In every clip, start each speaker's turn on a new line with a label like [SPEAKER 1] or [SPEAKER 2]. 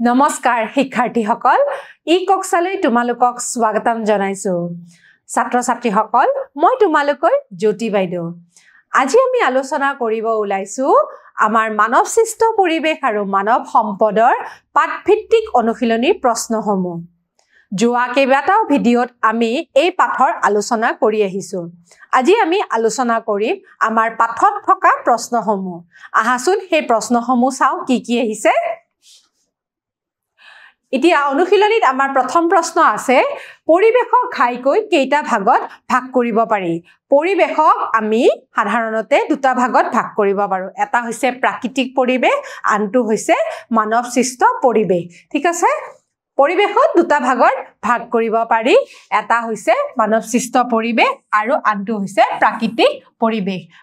[SPEAKER 1] নমস্কাৰ শিক্ষাৰ্থীসকল ই কক্সালৈ তোমালোকক স্বাগতম জনাইছো ছাত্ৰ ছাত্ৰীসকল মই তোমালোকৰ জ্যোতি বাইদেউ আজি আমি আলোচনা কৰিব ওলাইছো আমাৰ মানৱ সৃষ্ট পৰিবেশ আৰু মানৱ সম্পদৰ পাঠভিত্তিক অনুশীলনীৰ প্ৰশ্নসমূহ যোৱা কেইবাটাও ভিডিঅত আমি এই পাঠৰ আলোচনা কৰি আহিছো আজি আমি আলোচনা কৰিম আমাৰ পাঠত থকা প্ৰশ্নসমূহ আহাচোন সেই প্ৰশ্নসমূহ চাও কি আহিছে এতিয়া অনুশীলনীত আমাৰ প্ৰথম প্ৰশ্ন আছে পৰিবেশক ঘাইকৈ কেইটা ভাগত ভাগ কৰিব পাৰি পৰিবেশক আমি সাধাৰণতে দুটা ভাগত ভাগ কৰিব পাৰো এটা হৈছে প্ৰাকৃতিক পৰিবেশ আনটো হৈছে মানৱ সৃষ্ট পৰিবেশ ঠিক আছে পৰিবেশত দুটা ভাগত ভাগ কৰিব পাৰি এটা হৈছে মানৱ সৃষ্ট পৰিবেশ আৰু আনটো হৈছে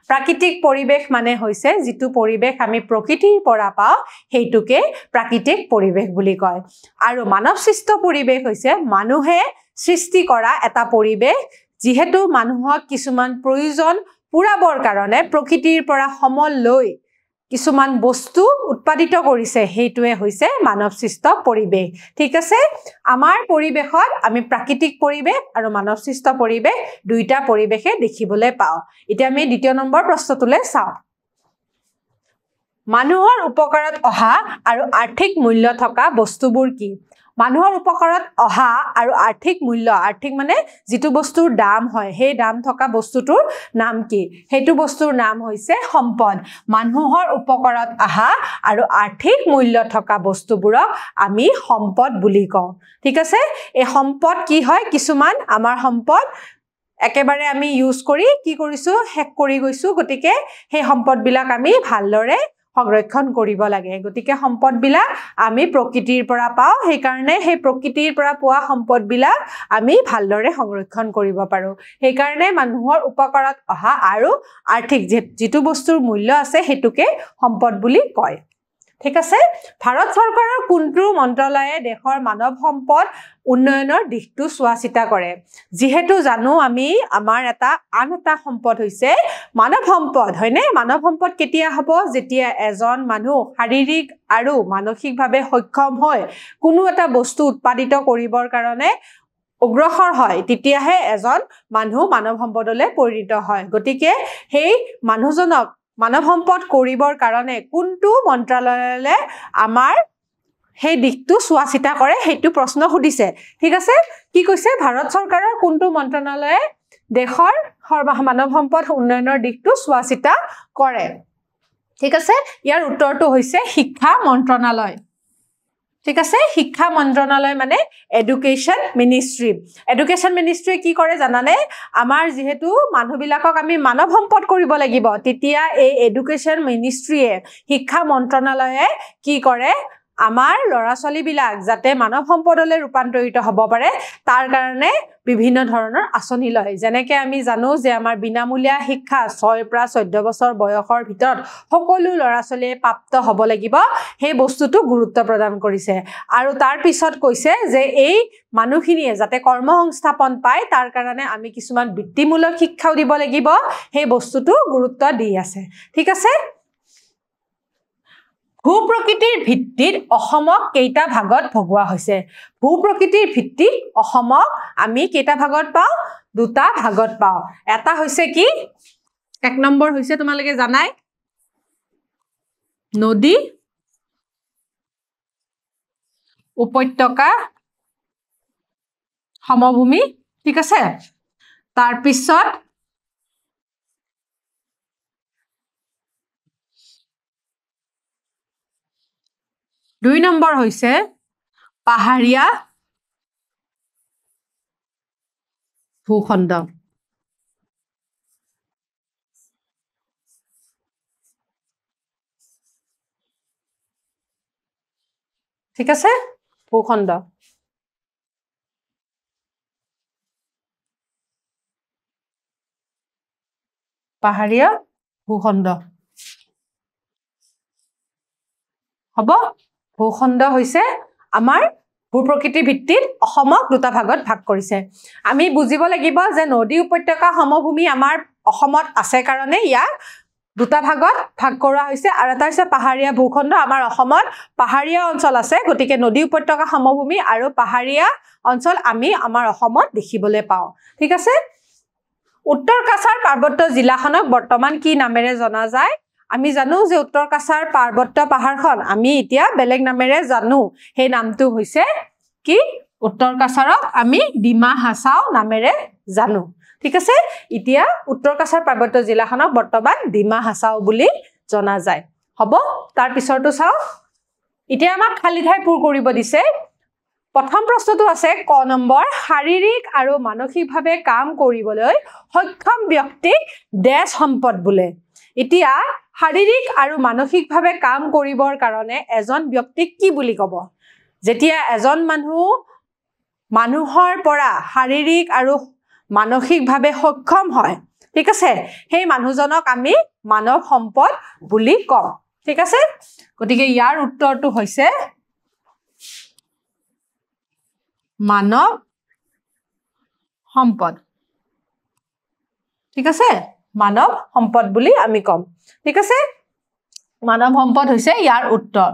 [SPEAKER 1] প্ৰাকৃতিক পৰিবেশ মানে হৈছে যেটো পৰিবেশ আমি প্ৰকৃতিৰ পৰা পাও হেইটোকে প্ৰাকৃতিক পৰিবেশ বুলি কয় আৰু মানৱ সৃষ্ট পৰিবেশ হৈছে মানুহে সৃষ্টি কৰা এটা পৰিবেশ যেহেতু মানুহক কিছুমান প্ৰয়োজন পুৰাবৰ কাৰণে প্ৰকৃতিৰ পৰা সমল লৈ কিছুমান বস্তু উৎপাদিত কৰিছে হেইটোৱে হৈছে মানৱ সৃষ্ট পৰিবেশ ঠিক আছে আমাৰ পৰিবেশত আমি প্ৰাকৃতিক পৰিবেশ আৰু মানৱ সৃষ্ট পৰিবেশ দুইটা পৰিবেশে দেখিবলৈ পাও এতিয়া আমি দ্বিতীয় নম্বৰ প্ৰশ্নটোলৈ চাও মানুহৰ উপকাৰত অহা আৰু আৰ্থিক মূল্য থকা বস্তুবোৰ কি মানুহৰ উপকাৰত অহা আৰু আৰ্থিক মানে যেটো বস্তুৰ দাম হয় সেই দাম থকা বস্তুটোৰ নাম কি হেতু বস্তুৰ নাম হৈছে সম্পদ মানুহৰ উপকাৰত অহা আৰু আৰ্থিক মূল্য থকা বস্তুবোৰক আমি সম্পদ বুলি কওঁ ঠিক আছে এই সম্পদ কি হয় কিছুমান আমাৰ সম্পদ একেবাৰে আমি ইউজ কৰি কি কৰিছো হেক কৰি গৈছো গতিকে সেই সম্পদ বিলাক আমি ভালদৰে সংৰক্ষণ কৰিব লাগে গতিকে সম্পদ বিলাক আমি প্ৰকৃতিৰ পৰা পাও সেই কাৰণে সেই প্ৰকৃতিৰ পৰা পোৱা সম্পদ বিলাক আমি ভালদৰে সংৰক্ষণ কৰিব পাৰো সেই কাৰণে মানুহৰ উপকাৰত অহা আৰু আৰ্থিক যেটো বস্তুৰ মূল্য আছে হেতুকে সম্পদ বুলি কয় ঠিক আছে ভাৰত চৰকাৰৰ কোনটো মন্ত্ৰালয়ে দেশৰ মানৱ সম্পদ উন্নয়নৰ দিশটো চোৱাচিতা কৰে যেহেতু জানো আমি আমাৰ আন এটা সম্পদ হৈছে মানৱ সম্পদ হয়নে মানৱ সম্পদ কেতিয়া হ'ব যেতিয়া এজন মানুহ শাৰীৰিক আৰু মানসিকভাৱে সক্ষম হয় কোনো এটা বস্তু উৎপাদিত কৰিবৰ কাৰণে অগ্ৰসৰ হয় তেতিয়াহে এজন মানুহ মানৱ সম্পদলৈ পৰিণত হয় গতিকে সেই মানুহজনক মানৱ সম্পদ কৰিবৰ কাৰণে কোনটো মন্ত্ৰালয়লে আমাৰ সেই দিশটো চোৱাচিতা কৰে হেতু প্ৰশ্ন সুধিছে ঠিক আছে কি কৈছে ভাৰত চৰকাৰৰ কোনটো মন্ত্ৰালয়ে দেশৰ মানৱ সম্পদ উন্নয়নৰ দিশটো চোৱাচিতা কৰে ঠিক আছে ইয়াৰ উত্তৰটো হৈছে শিক্ষা মন্ত্ৰালয় ঠিক আছে শিক্ষা মন্ত্ৰালয় মানে এডুকেশ্যন মিনিষ্ট্ৰি কি কৰে জানানে আমাৰ যেহেতু মানুহবিলাকক আমি মানৱ সম্পদ কৰিব লাগিব তেতিয়া এই এডুকেশ্যন মিনিষ্ট্ৰিয়ে শিক্ষা মন্ত্ৰালয়ে কি কৰে আমাৰ লৰা-ছোৱালী বিলাক যাতে মানৱ সম্পদলৈ ৰূপান্তৰিত হ'ব পাৰে তাৰ কাৰণে বিভিন্ন ধৰণৰ আঁচনি লয় যেনেকৈ আমি জানো যে আমাৰ বিনামূলীয়া শিক্ষা 6 পৰা 14 বছৰ বয়সৰ ভিতৰত সকলো লৰা-ছোৱালীয়ে প্ৰাপ্ত হ'ব লাগিব সেই বস্তুটো গুৰুত্ব প্ৰদান কৰিছে আৰু তাৰ পিছত কৈছে যে এই মানুহখিনিয়ে যাতে কৰ্মসংস্থাপন পায় তাৰ কাৰণে আমি কিছুমান বৃত্তিমূলক শিক্ষাও দিব লাগিব সেই বস্তুটো গুৰুত্ব দি আছে ঠিক আছে ভূপ্ৰকৃতিৰ ভিত্তিত অসমক কেইটা ভাগত ভগোৱা হৈছে ভূপ্ৰকৃতিৰ ভিত্তিত অসমক আমি কেইটা ভাগত পাও দুটা ভাগত পাও এটা হৈছে কি এক নম্বৰ হৈছে তোমালোকে জানাই নদী উপত্যকা সমভূমি ঠিক আছে তাৰ পিছত দুই নম্বৰ হৈছে পাহাৰীয়া ভূখণ্ড ঠিক আছে ভূখণ্ড পাহাৰীয়া ভূখণ্ড হ'ব ভূখণ্ড হৈছে আমাৰ ভূপ্ৰকৃতিৰ ভিত্তিত অসমক দুটা ভাগত ভাগ কৰিছে আমি বুজিব লাগিব যে নদী উপত্যকা সমভূমি আমাৰ অসমত আছে কাৰণে ইয়াক দুটা ভাগত ভাগ কৰা হৈছে আৰু এটা হৈছে পাহাৰীয়া ভূখণ্ড আমাৰ অসমত পাহাৰীয়া অঞ্চল আছে গতিকে নদী উপত্যকা সমভূমি আৰু পাহাৰীয়া অঞ্চল আমি আমাৰ অসমত দেখিবলৈ পাওঁ ঠিক আছে উত্তৰ কাছাৰ পাৰ্বত্য জিলাখনক বৰ্তমান কি নামেৰে জনা যায় আমি জানো যে উত্তৰ কাছাৰ পাৰ্বত্য পাহাৰখন আমি এতিয়া বেলেগ নামেৰে জানো সেই নামটো হৈছে কি উত্তৰ কাছাৰক আমি ডিমা হাছাও নামেৰে জানো ঠিক আছে এতিয়া উত্তৰ কাছাৰ পাৰ্বত্য জিলাখনক বৰ্তমান ডিমা হাছাও বুলি জনা যায় হ'ব তাৰ পিছৰটো চাও এতিয়া আমাক খালি ঠাই পূৰ কৰিব দিছে প্ৰথম প্ৰশ্নটো আছে ক নম্বৰ শাৰীৰিক আৰু মানসিকভাৱে কাম কৰিবলৈ সক্ষম ব্যক্তিক দেশ সম্পদ বোলে এতিয়া শাৰীৰিক আৰু মানসিকভাৱে কাম কৰিবৰ কাৰণে এজন ব্যক্তিক কি বুলি ক'ব যেতিয়া এজন মানুহৰ পৰা শাৰীৰিক আৰু মানসিকভাৱে সক্ষম হয় ঠিক আছে সেই মানুহজনক আমি মানৱ সম্পদ বুলি কওঁ ঠিক আছে গতিকে ইয়াৰ উত্তৰটো হৈছে মানৱ সম্পদ ঠিক আছে মানৱ সম্পদ বুলি আমি কম ঠিক আছে মানৱ সম্পদ হৈছে ইয়াৰ উত্তৰ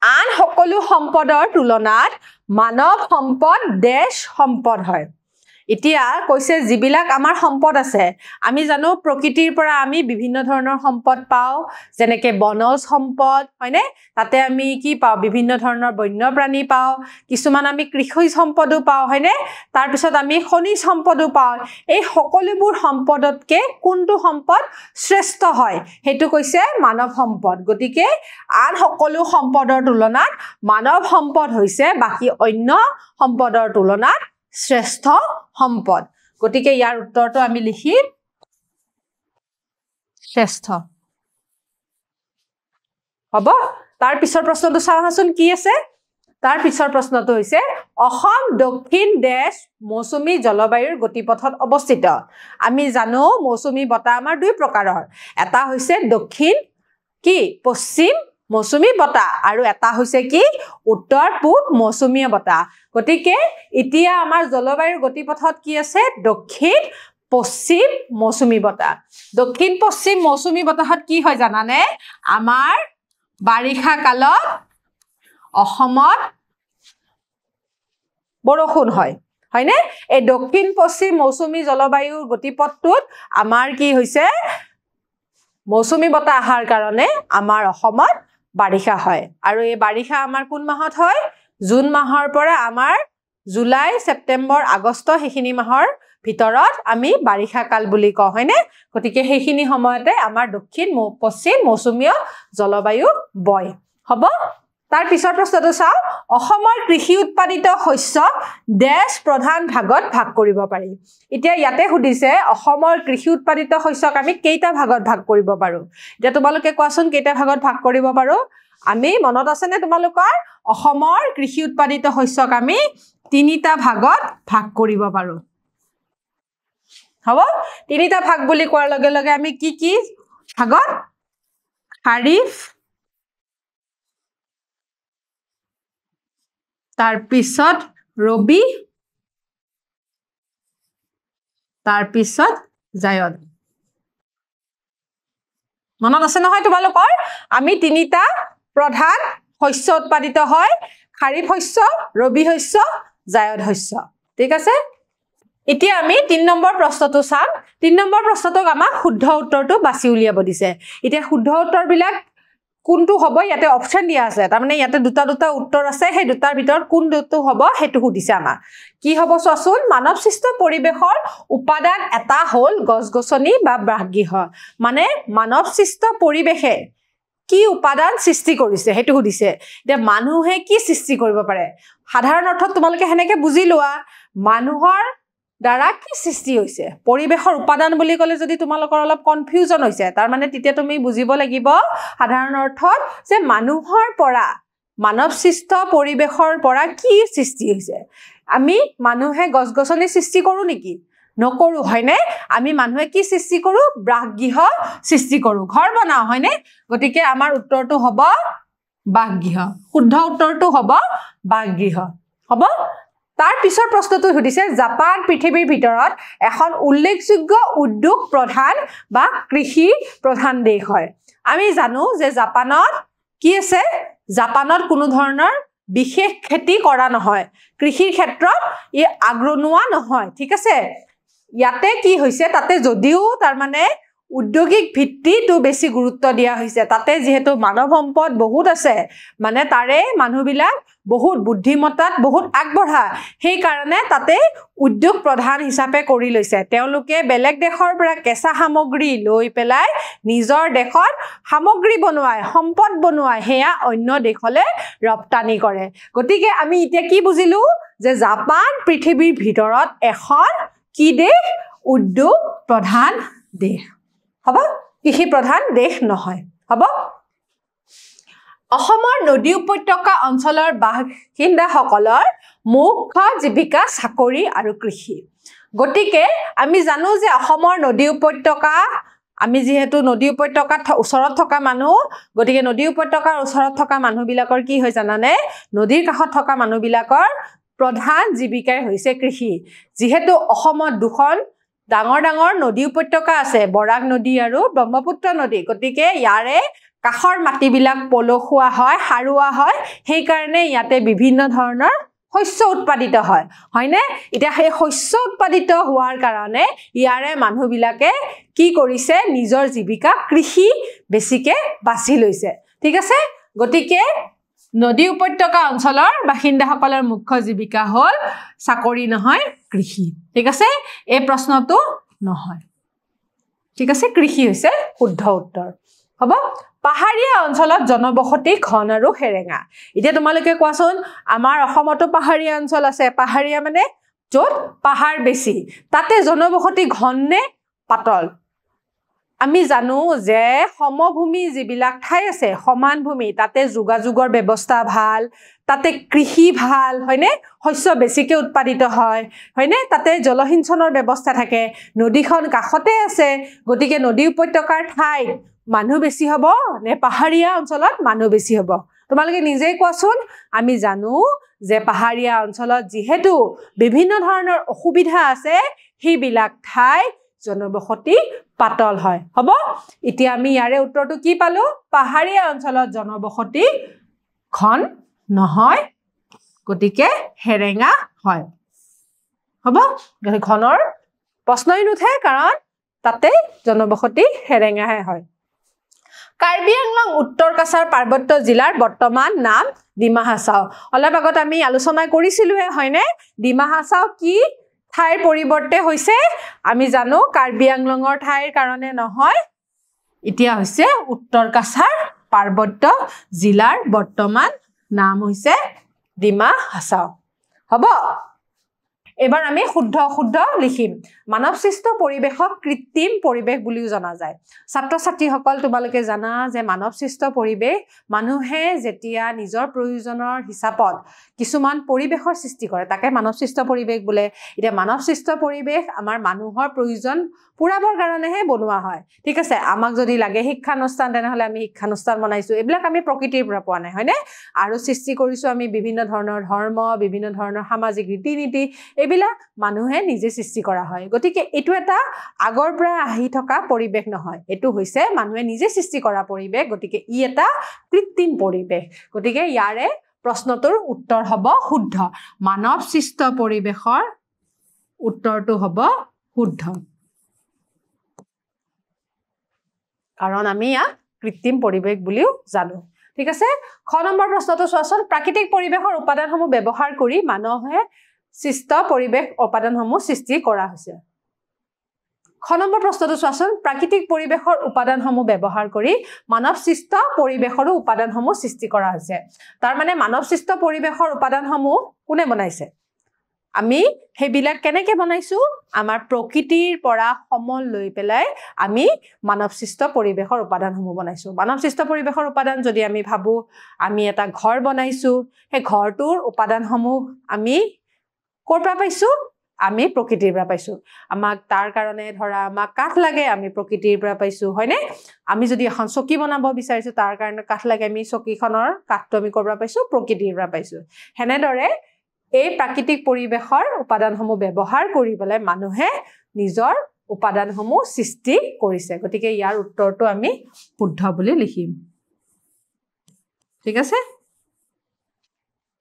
[SPEAKER 1] আন সকলো সম্পদৰ তুলনাত মানৱ সম্পদ দেশ সম্পদ হয় এতিয়া কৈছে যিবিলাক আমাৰ সম্পদ আছে আমি জানো প্ৰকৃতিৰ পৰা আমি বিভিন্ন ধৰণৰ সম্পদ পাওঁ যেনেকৈ বনজ সম্পদ হয়নে তাতে আমি কি পাওঁ বিভিন্ন ধৰণৰ বন্যপ্ৰাণী পাওঁ কিছুমান আমি কৃষি সম্পদো পাওঁ হয়নে তাৰপিছত আমি খনিজ সম্পদো পাওঁ এই সকলোবোৰ সম্পদতকৈ কোনটো সম্পদ শ্ৰেষ্ঠ হয় সেইটো কৈছে মানৱ সম্পদ গতিকে আন সকলো সম্পদৰ তুলনাত মানৱ সম্পদ হৈছে বাকী অন্য সম্পদৰ তুলনাত শ্ৰেষ্ঠ সম্পদ গতিকে ইয়াৰ উত্তৰটো আমি লিখিম শ্ৰেষ্ঠ হ'ব তাৰ পিছৰ প্ৰশ্নটো চাওঁচোন কি আছে তাৰ পিছৰ প্ৰশ্নটো হৈছে অসম দক্ষিণ দেশ মৌচুমী জলবায়ুৰ গতিপথত অৱস্থিত আমি জানো মৌচুমী বতাহ আমাৰ দুই প্ৰকাৰৰ এটা হৈছে দক্ষিণ কি পশ্চিম মৌচুমী বতাহ আৰু এটা হৈছে কি উত্তৰ পূব মৌচুমীয় বতাহ গতিকে এতিয়া আমাৰ জলবায়ুৰ গতিপথত কি আছে দক্ষিণ পশ্চিম মৌচুমী বতাহ দক্ষিণ পশ্চিম মৌচুমী বতাহত কি হয় জানানে আমাৰ বাৰিষা কালত অসমত বৰষুণ হয় হয়নে এই দক্ষিণ পশ্চিম মৌচুমী জলবায়ুৰ গতিপথটোত আমাৰ কি হৈছে মৌচুমী বতাহ অহাৰ কাৰণে আমাৰ অসমত বাৰিষা হয় আৰু এই বাৰিষা আমাৰ কোন মাহত হয় জুন মাহৰ পৰা আমাৰ জুলাই ছেপ্টেম্বৰ আগষ্ট সেইখিনি মাহৰ ভিতৰত আমি বাৰিষা কাল বুলি কওঁ হয়নে গতিকে সেইখিনি সময়তে আমাৰ দক্ষিণ পশ্চিম মৌচুমীয় জলবায়ু বয় হ'ব তাৰ পিছৰ প্ৰশ্নটো চাও অসমৰ কৃষি উৎপাদিত শস্য দেশ প্ৰধান ভাগত ভাগ কৰিব পাৰি এতিয়া ইয়াতে সুধিছে অসমৰ কৃষি উৎপাদিত শস্যক আমি কেইটা ভাগত ভাগ কৰিব পাৰো এতিয়া তোমালোকে কোৱাচোন কেইটা ভাগত ভাগ কৰিব পাৰো আমি মনত আছে নে তোমালোকৰ অসমৰ কৃষি উৎপাদিত শস্যক আমি তিনিটা ভাগত ভাগ কৰিব পাৰো হ'ব তিনিটা ভাগ বুলি কোৱাৰ লগে লগে আমি কি কি ভাগত খাৰিফ তাৰপিছত ৰবি তাৰপিছত জায়দ মনত আছে নহয় তোমালোকৰ আমি তিনিটা প্ৰধান শস্য উৎপাদিত হয় খাৰিফ শস্য ৰবি শস্য জায়দ শস্য ঠিক আছে এতিয়া আমি 3 নম্বৰ প্ৰশ্নটো চাম 3 নম্বৰ প্ৰশ্নটোক আমাক শুদ্ধ উত্তৰটো বাছি উলিয়াব দিছে এতিয়া শুদ্ধ উত্তৰবিলাক কোনটো হ'ব ইয়াতে অপচন দিয়া আছে তাৰ মানে ইয়াতে দুটা উত্তৰ আছে সেই দুটাৰ ভিতৰত কোনটো হ'ব হেতু সুধিছে আমাক কি হ'ব চোৱাচোন মানৱ সৃষ্ট পৰিবেশৰ উপাদান এটা হ'ল গছ-গছনি বা বাসগৃহ মানে মানৱ সৃষ্ট পৰিবেশে কি উপাদান সৃষ্টি কৰিছে হেতু সুধিছে এতিয়া মানুহে কি সৃষ্টি কৰিব পাৰে সাধাৰণ অৰ্থত তোমালোকে হেনেকে বুজি লোৱা মানুহৰ দ্বাৰা কি সৃষ্টি হৈছে পৰিবেশৰ উপাদান বুলি ক'লে যদি তোমালোকৰ অলপ কনফিউজন হৈছে তাৰ মানে তেতিয়া তুমি বুজিব লাগিব সাধাৰণ অৰ্থত যে মানুহৰ পৰা মানৱ সৃষ্ট পৰিবেশৰ পৰা কি সৃষ্টি হৈছে আমি মানুহে গছ-গছনি সৃষ্টি কৰো নেকি নকৰো হয়নে আমি মানুহে কি সৃষ্টি কৰো বাসগৃহ সৃষ্টি কৰো ঘৰ বনাও হয়নে গতিকে আমাৰ উত্তৰটো হ'ব বাসগৃহ শুদ্ধ উত্তৰটো হ'ব বাসগৃহ হ'ব তাৰ পিছৰ প্ৰশ্নটো সুধিছে জাপান পৃথিৱীৰ ভিতৰত এখন উল্লেখযোগ্য উদ্যোগ প্ৰধান বা কৃষি প্ৰধান দেশ হয় আমি জানো যে জাপানত কি আছে জাপানত কোনো ধৰণৰ বিশেষ খেতি কৰা নহয় কৃষিৰ ক্ষেত্ৰত ই আগ্ৰনোৱা নহয় ঠিক আছে ইয়াতে কি হৈছে তাতে যদিও তাৰ মানে উদ্যোগিক ভিত্তিটো বেছি গুৰুত্ব দিয়া হৈছে তাতে যেহেতু মানৱ সম্পদ বহুত আছে মানে তাৰে মানুহবিলাক বহুত বুদ্ধিমত্তাত বহুত আগবঢ়া সেই কাৰণে তাতে উদ্যোগ প্ৰধান হিচাপে কৰি লৈছে তেওঁলোকে বেলেগ দেশৰ পৰা কেঁচা সামগ্ৰী লৈ পেলাই নিজৰ দেশত সামগ্ৰী বনোৱাই সম্পদ বনোৱাই হেয়া অন্য দেশলে ৰপ্তানি কৰে গতিকে আমি এতিয়া কি বুজিলো যে জাপান পৃথিৱীৰ ভিতৰত এখন কি দেশ উদ্যোগ প্ৰধান দেশ হব কৃষি প্ৰধান দেশ নহয় হব অসমৰ নদী উপত্যকা অঞ্চলৰ বাসিন্দাসকলৰ মুখ্য জীৱিকা চাকৰি আৰু কৃষি গতিকে আমি জানো যে অসমৰ নদী উপত্যকা আমি যেহেতু নদী উপত্যকাত ওচৰত থকা মানুহ গতিকে নদী উপত্যকাৰ ওচৰত থকা মানুহবিলাকৰ কি হয় জানানে নদীৰ কাষত থকা মানুহবিলাকৰ প্ৰধান জীৱিকাই হৈছে কৃষি যেহেতু অসমত দুখন ডাঙৰ ডাঙৰ নদী উপত্যকা আছে বৰাক নদী আৰু ব্ৰহ্মপুত্ৰ নদী গতিকে ইয়াৰে কাষৰ মাটিবিলাক পলসুৱা হয় সাৰুৱা হয় সেই কাৰণে ইয়াতে বিভিন্ন ধৰণৰ শস্য উৎপাদিত হয় হয়নে এটা সেই শস্য উৎপাদিত হোৱাৰ কাৰণে ইয়াৰে মানুহবিলাকে কি কৰিছে নিজৰ জীৱিকা কৃষি বেছিকে বাছি লৈছে ঠিক আছে গতিকে নদী উপত্যকা অঞ্চলৰ বাসিন্দাসকলৰ মুখ্য জীৱিকা হ'ল চাকৰি নহয় কৃষি ঠিক আছে এই প্ৰশ্নটো নহয় ঠিক আছে কৃষি হৈছে শুদ্ধ উত্তৰ হ'ব পাহাৰীয়া অঞ্চলত জনবসতি ঘন আৰু হেৰেঙা এতিয়া তোমালোকে কোৱাচোন আমাৰ অসমতো পাহাৰীয়া অঞ্চল আছে পাহাৰীয়া মানে য'ত পাহাৰ বেছি তাতে জনবসতি ঘন নে পাতল আমি জানো যে সমভূমি যিবিলাক ঠাই আছে সমান ভূমি তাতে যোগাযোগৰ ব্যৱস্থা ভাল তাতে কৃষি ভাল হয়নে শস্য বেছিকে উৎপাদিত হয় হয়নে তাতে জলসিঞ্চনৰ ব্যৱস্থা থাকে নদীখন কাষতে আছে গতিকে নদী উপত্যকাৰ ঠাইত মানুহ বেছি হ'ব নে পাহাৰীয়া অঞ্চলত মানুহ বেছি হ'ব তোমালোকে নিজেই কোৱাচোন আমি জানো যে পাহাৰীয়া অঞ্চলত যেহেতু বিভিন্ন ধৰণৰ অসুবিধা আছে সেইবিলাক ঠাই জনবসতি পাতল হয় হ'ব এতিয়া আমি ইয়াৰে উত্তৰটো কি পালো পাহাৰীয়া অঞ্চলত জনবসতি ঘন নহয় গতিকে হেৰেঙা হয় হ'ব ঘনৰ প্ৰশ্নই নুঠে কাৰণ তাতে জনবসতি হেৰেঙাহে হয় কাৰ্বি আংলং উত্তৰ কাছাৰ পাৰ্বত্য জিলাৰ বৰ্তমান নাম ডিমা হাছাও অলপ আগত আমি আলোচনা কৰিছিলোহে হয়নে ডিমা হাছাও কি ঠাইৰ পৰিৱৰ্তে হৈছে আমি জানো কাৰ্বি আংলঙৰ ঠাইৰ কাৰণে নহয় এতিয়া হৈছে উত্তৰ কাছাৰ পাৰ্বত্য জিলাৰ বৰ্তমান নাম হৈছে ডিমা হাছাও হ'ব এবাৰ আমি শুদ্ধ শুদ্ধ লিখিম মানৱ সৃষ্ট পৰিবেশক কৃত্ৰিম পৰিবেশ বুলিও জনা যায় ছাত্ৰ ছাত্ৰীসকল তোমালোকে জানা যে মানৱ সৃষ্ট পৰিবেশ মানুহে যেতিয়া নিজৰ প্ৰয়োজনৰ হিচাপত কিছুমান পৰিবেশৰ সৃষ্টি কৰে তাকে মানৱ সৃষ্ট পৰিবেশ বোলে এতিয়া মানৱ সৃষ্ট পৰিবেশ আমাৰ মানুহৰ প্ৰয়োজন পুৰাবৰ কাৰণেহে বনোৱা হয় ঠিক আছে আমাক যদি লাগে শিক্ষানুষ্ঠান তেনেহলে আমি শিক্ষানুষ্ঠান বনাইছো এইবিলাক আমি প্ৰকৃতিৰ পৰা পোৱা নাই হয়নে আৰু সৃষ্টি কৰিছো আমি বিভিন্ন ধৰণৰ ধৰ্ম বিভিন্ন ধৰণৰ সামাজিক ৰীতি নীতি এইবিলাক মানুহে নিজে সৃষ্টি কৰা হয় গতিকে এটো এটা আগৰ পৰা আহি থকা পৰিবেশ নহয় এটো হৈছে মানুহে নিজে সৃষ্টি কৰা পৰিবেশ গতিকে ই এটা কৃত্ৰিম পৰিবেশ গতিকে ইয়াৰে প্ৰশ্নটোৰ উত্তৰ হ'ব শুদ্ধ মানৱ সৃষ্ট পৰিবেশৰ উত্তৰটো হ'ব শুদ্ধ কাৰণ আমি ইয়াক কৃত্ৰিম পৰিবেশ বুলিও জানো ঠিক আছে খ নম্বৰ প্ৰশ্নটো চোৱাচোন প্ৰাকৃতিক পৰিবেশৰ উপাদানসমূহ ব্যৱহাৰ কৰি মানুহে সৃষ্ট পৰিবেশ উপাদানসমূহ সৃষ্টি কৰা হৈছে খ নম্বৰ প্ৰশ্নটো চোৱাচোন প্ৰাকৃতিক পৰিবেশৰ উপাদানসমূহ ব্যৱহাৰ কৰি মানৱ সৃষ্ট পৰিবেশৰো উপাদানসমূহ সৃষ্টি কৰা হৈছে তাৰ মানে মানৱ সৃষ্ট পৰিবেশৰ উপাদানসমূহ কোনে বনাইছে আমি হেবিলাক কেনেকৈ বনাইছো আমাৰ প্ৰকৃতিৰ পৰা সমল লৈ পেলাই আমি মানৱ সৃষ্ট পৰিবেশৰ উপাদানসমূহ বনাইছো মানৱ সৃষ্ট পৰিবেশৰ উপাদান যদি আমি ভাবো আমি এটা ঘৰ বনাইছো সেই ঘৰটোৰ উপাদানসমূহ আমি ক'ৰ পৰা পাইছো আমি প্ৰকৃতিৰ পৰা পাইছো আমাক তাৰ কাৰণে ধৰা আমাক কাঠ লাগে আমি প্ৰকৃতিৰ পৰা পাইছো হয়নে আমি যদি এখন চকী বনাব বিচাৰিছো তাৰ কাৰণে কাঠ লাগে আমি চকীখনৰ কাঠটো আমি ক'ৰ পৰা পাইছো প্ৰকৃতিৰ পৰা পাইছো হেনেদৰে এই প্ৰাকৃতিক পৰিৱেশৰ উপাদানসমূহ ব্যৱহাৰ কৰি পেলাই মানুহে নিজৰ উপাদানসমূহ সৃষ্টি কৰিছে গতিকে ইয়াৰ উত্তৰটো আমি শুদ্ধ বুলি লিখিম ঠিক আছে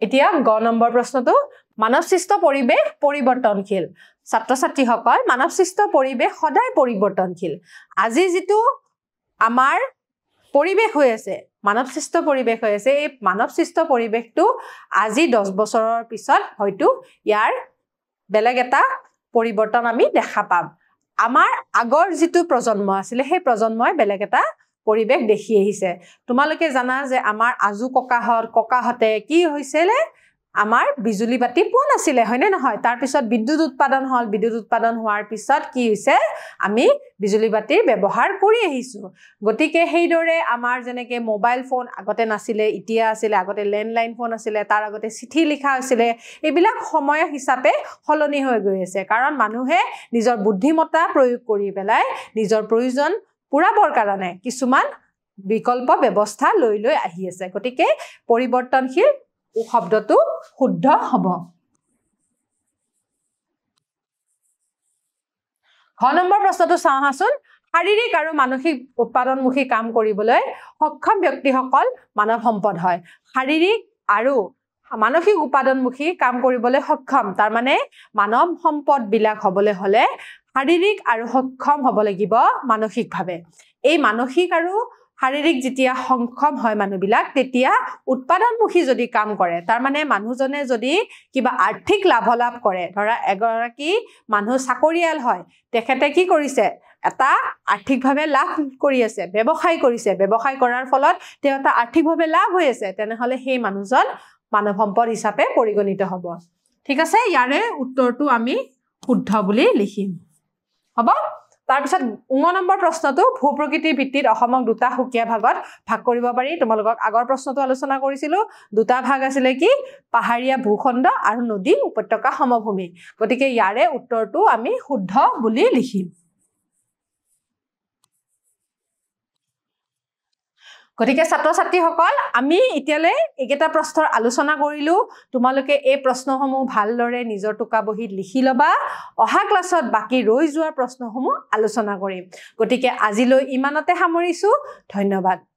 [SPEAKER 1] এতিয়া গ নম্বৰ প্ৰশ্নটো মানৱসৃষ্ট পৰিৱেশ পৰিৱৰ্তনশীল ছাত্ৰ-ছাত্ৰীসকল মানৱসৃষ্ট পৰিৱেশ সদায় পৰিৱৰ্তনশীল আজি যেটো আমাৰ পৰিৱেশ হৈ আছে মানৱসৃষ্ট পৰিৱেশ হৈ আছে এই মানৱসৃষ্ট পৰিৱেশটো আজি 10 বছৰৰ পিছত হয়তো ইয়াৰ বেলেগ এটা পৰিৱৰ্তন আমি দেখা পাম আমাৰ আগৰ যেটো প্ৰজন্ম আছিল সেই প্ৰজন্মই বেলেগ এটা পৰিৱেশ দেখি আহিছে তোমালোকে জানা যে আমাৰ আজু ককাহতে কি হৈছিল আমাৰ বিজুলী বাতি পোৱা নাছিল হয়নে নহয় তাৰ পিছত বিদ্যুৎ উৎপাদন হল বিদ্যুৎ উৎপাদন হোৱাৰ পিছত কি হৈছে আমি বিজুলী বাতিৰ ব্যৱহাৰ কৰি আহিছো গতিকে হেইদৰে আমাৰ যেনেকে মোবাইল ফোন আগতে নাছিলে ইতিয়া আছিল আগতে ল্যান্ডলাইন ফোন আছিল তাৰ আগতে চিঠি লিখা আছিল এইবিলাক সময় হিচাপে হলনি হৈ গৈ আছে কাৰণ মানুহে নিজৰ বুদ্ধিমত্তা প্ৰয়োগ কৰি পেলাই নিজৰ প্ৰয়োজন পুৰাবৰ কাৰণে কিছুমান বিকল্প ব্যৱস্থা লৈ আহি আছে গতিকে পৰিৱৰ্তনশীল শব্দটো শুদ্ধ হ'ব ঘ নম্বৰ প্ৰশ্নটো চাওঁহাচোন শাৰীৰিক আৰু মানসিক উৎপাদনমুখী কাম কৰিবলৈ সক্ষম ব্যক্তিসকল মানৱ সম্পদ হয় শাৰীৰিক আৰু মানসিক উৎপাদনমুখী কাম কৰিবলৈ সক্ষম তাৰ মানে মানৱ সম্পদ বিলাক হ'বলৈ হলে শাৰীৰিক আৰু সক্ষম হ'ব লাগিব মানসিকভাৱে এই মানসিক আৰু শাৰীৰিক যেতিয়া সক্ষম হয় মানুহবিলাক তেতিয়া উৎপাদনমুখী যদি কাম কৰে তাৰ মানে মানুহজনে যদি কিবা আৰ্থিক লাভালাভ কৰে ধৰা এগৰাকী মানুহ চাকৰিয়াল হয় তেখেতে কি কৰিছে এটা আৰ্থিকভাৱে লাভ কৰি আছে ব্যৱসায় কৰিছে ব্যৱসায় কৰাৰ ফলত তেওঁ এটা আৰ্থিকভাৱে লাভ হৈ আছে তেনেহলে সেই মানুহজন মানৱ সম্পদ হিচাপে পৰিগণিত হ'ব ঠিক আছে ইয়াৰে উত্তৰটো আমি শুদ্ধ বুলি লিখিম হ'ব তাৰ পিছত 9 নম্বৰ প্ৰশ্নটো ভূপ্ৰকৃতিৰ ভিত্তিত অসমক দুটা সুকীয়া ভাগত ভাগ কৰিব পাৰি তোমালোকক আগৰ প্ৰশ্নটো আলোচনা কৰিছিলো দুটা ভাগ আছিল কি পাহাৰীয়া ভূখণ্ড আৰু নদী উপত্যকা সমভূমি গতিকে ইয়াৰে উত্তৰটো আমি শুদ্ধ বুলি লিখিম গতিকে ছাত্ৰ-ছাত্ৰীসকল আমি ইতিয়ালে একেটা প্ৰশ্নৰ আলোচনা কৰিলো তোমালোকে এই প্ৰশ্নসমূহ ভালদৰে নিজৰ টুকা বহিত লিখি লবা অহা ক্লাছত বাকি ৰৈ যোৱা প্ৰশ্নসমূহ আলোচনা কৰিম গতিকে আজিলৈ ইমানতে সামৰিছো ধন্যবাদ